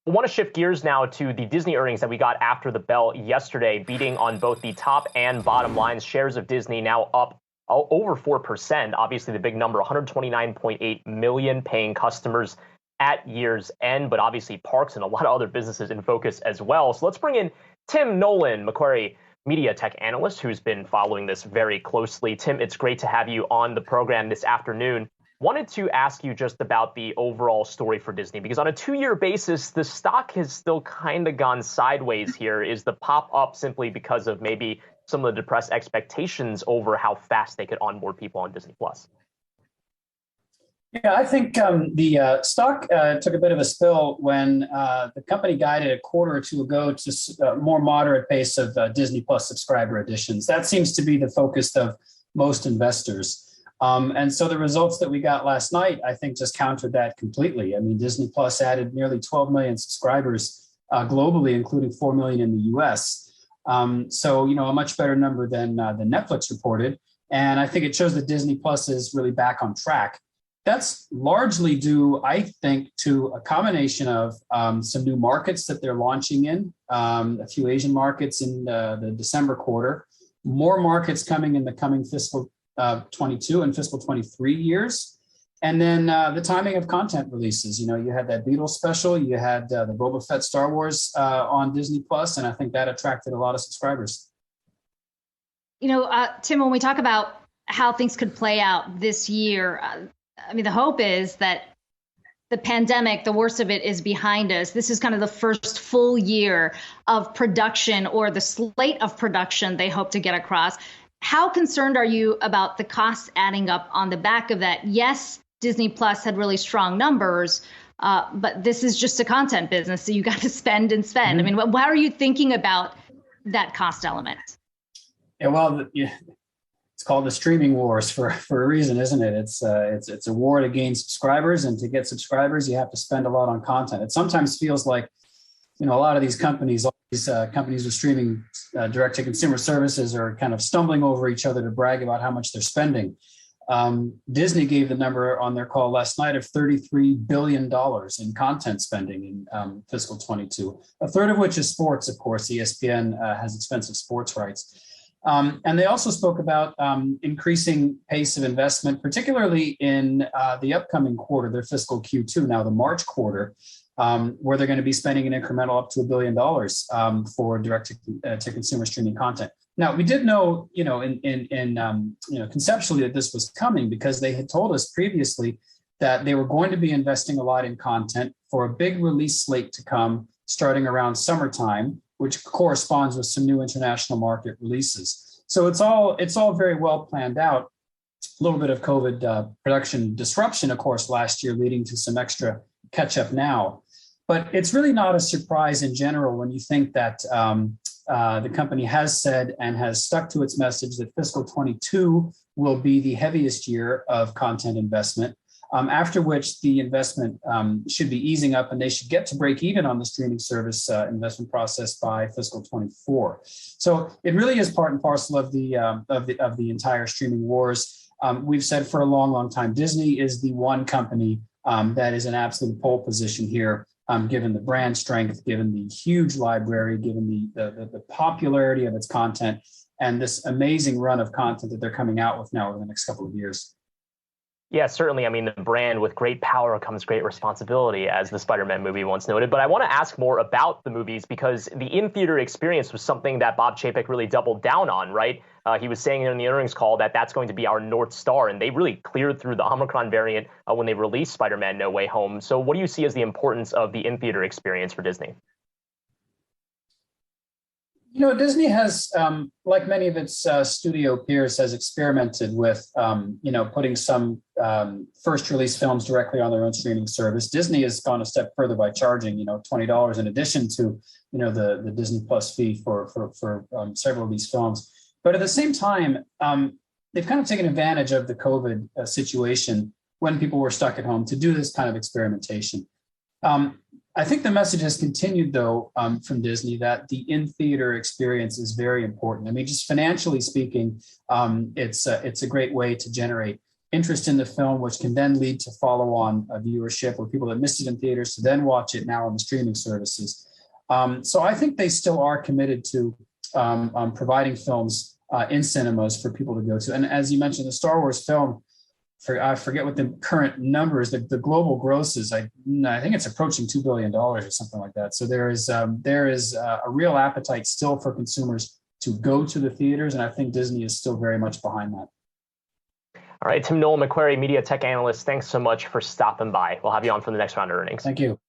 I want to shift gears now to the Disney earnings that we got after the bell yesterday, beating on both the top and bottom lines. Shares of Disney now up over 4%. Obviously, the big number, 129.8 million paying customers at year's end, but obviously parks and a lot of other businesses in focus as well. So let's bring in Tim Nolan, Macquarie media tech analyst, who's been following this very closely. Tim, it's great to have you on the program this afternoon. Wanted to ask you just about the overall story for Disney, because on a 2-year basis, the stock has still kind of gone sideways here. Is the pop up simply because of maybe some of the depressed expectations over how fast they could onboard people on Disney Plus? Yeah, I think the stock took a bit of a spill when the company guided a quarter or two ago to a more moderate pace of Disney Plus subscriber additions. That seems to be the focus of most investors. And so the results that we got last night, I think, just countered that completely. I mean, Disney Plus added nearly 12 million subscribers globally, including 4 million in the US. So, a much better number than Netflix reported. And I think it shows that Disney Plus is really back on track. That's largely due, I think, to a combination of some new markets that they're launching in, a few Asian markets in the December quarter, more markets coming in the coming fiscal 22 and fiscal 23 years. And then the timing of content releases. You had that Beatles special, you had the Boba Fett Star Wars on Disney Plus, and I think that attracted a lot of subscribers. Tim, when we talk about how things could play out this year, the hope is that the pandemic, the worst of it is behind us. This is kind of the first full year of production, or the slate of production they hope to get across. How concerned are you about the costs adding up on the back of that? Yes, Disney Plus had really strong numbers, but this is just a content business, so you got to spend and spend. Mm-hmm. How are you thinking about that cost element? Yeah, well, it's called the streaming wars for a reason, isn't it? It's a war to gain subscribers, and to get subscribers, you have to spend a lot on content. It sometimes feels like, a lot of these companies, companies with streaming direct-to-consumer services, are kind of stumbling over each other to brag about how much they're spending. Disney gave the number on their call last night of $33 billion in content spending in fiscal 22, a third of which is sports, of course. ESPN has expensive sports rights. And they also spoke about increasing pace of investment, particularly in the upcoming quarter, their fiscal Q2, now the March quarter, where they're going to be spending an incremental up to $1 billion for direct-to-consumer streaming content. Now, we did know, conceptually that this was coming, because they had told us previously that they were going to be investing a lot in content for a big release slate to come starting around summertime, which corresponds with some new international market releases. So it's all very well planned out. A little bit of COVID production disruption, of course, last year, leading to some extra catch up now. But it's really not a surprise in general when you think that the company has said and has stuck to its message that fiscal 22 will be the heaviest year of content investment, after which the investment should be easing up, and they should get to break even on the streaming service investment process by fiscal 24. So it really is part and parcel of the entire streaming wars. We've said for a long, long time, Disney is the one company that is in absolute pole position here, given the brand strength, given the huge library, given the popularity of its content, and this amazing run of content that they're coming out with now over the next couple of years. Yeah, certainly. The brand, with great power comes great responsibility, as the Spider-Man movie once noted. But I want to ask more about the movies, because the in-theater experience was something that Bob Chapek really doubled down on, right? He was saying in the earnings call that that's going to be our North Star, and they really cleared through the Omicron variant when they released Spider-Man No Way Home. So what do you see as the importance of the in-theater experience for Disney? Disney has, like many of its studio peers, has experimented with, putting some first release films directly on their own streaming service. Disney has gone a step further by charging, $20 in addition to, the Disney Plus fee for several of these films. But at the same time, they've kind of taken advantage of the COVID situation when people were stuck at home to do this kind of experimentation. I think the message has continued, though, from Disney, that the in-theater experience is very important. Just financially speaking, it's a great way to generate interest in the film, which can then lead to follow-on viewership, or people that missed it in theaters to then watch it now on the streaming services. So I think they still are committed to providing films in cinemas for people to go to. And as you mentioned, the Star Wars film, I forget what the current number is. The global gross is, I think it's approaching $2 billion or something like that. So there is a real appetite still for consumers to go to the theaters, and I think Disney is still very much behind that. All right, Tim Nolan, Macquarie Media Tech Analyst, thanks so much for stopping by. We'll have you on for the next round of earnings. Thank you.